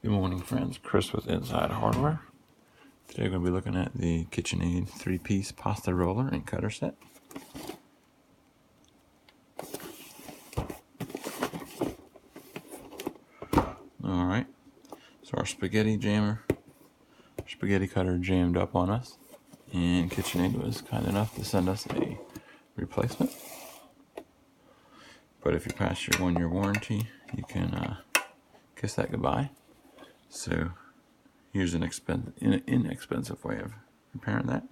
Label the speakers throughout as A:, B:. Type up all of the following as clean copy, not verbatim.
A: Good morning, friends. Chris with Inside Hardware. Today we're going to be looking at the KitchenAid 3-piece pasta roller and cutter set. Alright, so our spaghetti cutter jammed up on us, and KitchenAid was kind enough to send us a replacement. But if you pass your 1-year warranty, you can kiss that goodbye. So here's an inexpensive way of repairing that.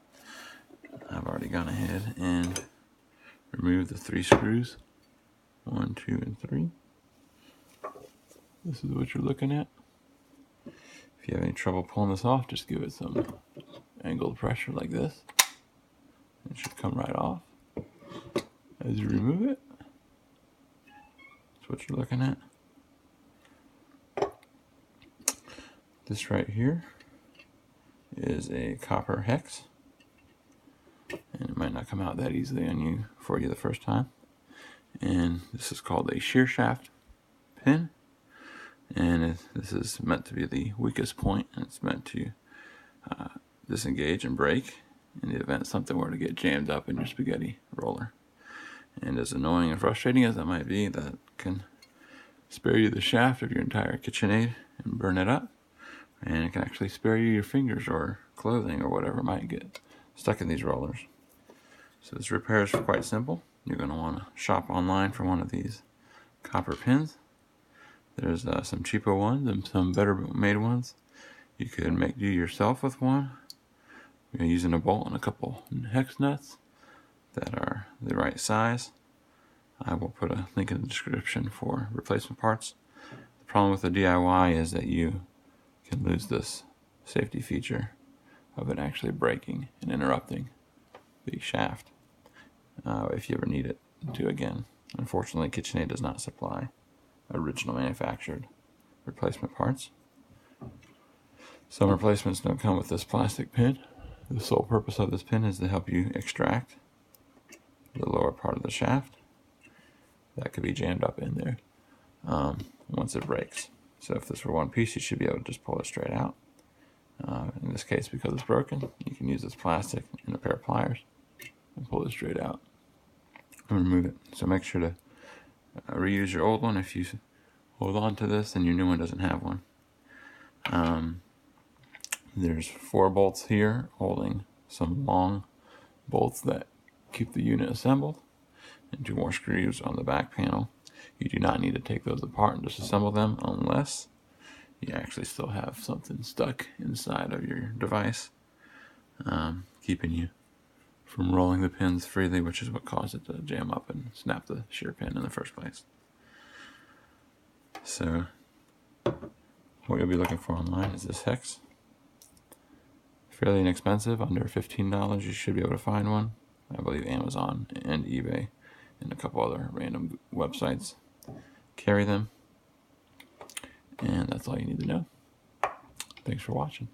A: I've already gone ahead and removed the 3 screws, 1, 2, and 3. This is what you're looking at. If you have any trouble pulling this off, just give it some angled pressure like this. It should come right off. As you remove it, that's what you're looking at. This right here is a copper hex, and it might not come out that easily for you the first time. And this is called a shear shaft pin, and this is meant to be the weakest point, and it's meant to disengage and break in the event something were to get jammed up in your spaghetti roller. And as annoying and frustrating as that might be, that can spare you the shaft of your entire KitchenAid and burn it up. And it can actually spare you your fingers or clothing or whatever might get stuck in these rollers. So this repair is quite simple. You're going to want to shop online for one of these copper pins. There's some cheaper ones and some better made ones. You could do yourself with one. You're using a bolt and a couple hex nuts that are the right size. I will put a link in the description for replacement parts. The problem with the DIY is that you can lose this safety feature of it actually breaking and interrupting the shaft if you ever need it to again. Unfortunately, KitchenAid does not supply original manufactured replacement parts. Some replacements don't come with this plastic pin. The sole purpose of this pin is to help you extract the lower part of the shaft that could be jammed up in there once it breaks. So if this were one piece, you should be able to just pull it straight out. In this case, because it's broken, you can use this plastic and a pair of pliers and pull it straight out and remove it. So make sure to reuse your old one if you hold on to this and your new one doesn't have one. There's 4 bolts here holding some long bolts that keep the unit assembled, and 2 more screws on the back panel. You do not need to take those apart and disassemble them unless you actually still have something stuck inside of your device, keeping you from rolling the pins freely, which is what caused it to jam up and snap the shear pin in the first place. So what you'll be looking for online is this hex. Fairly inexpensive, under $15 you should be able to find one. I believe Amazon and eBay and a couple other random websites carry them. And that's all you need to know. Thanks for watching.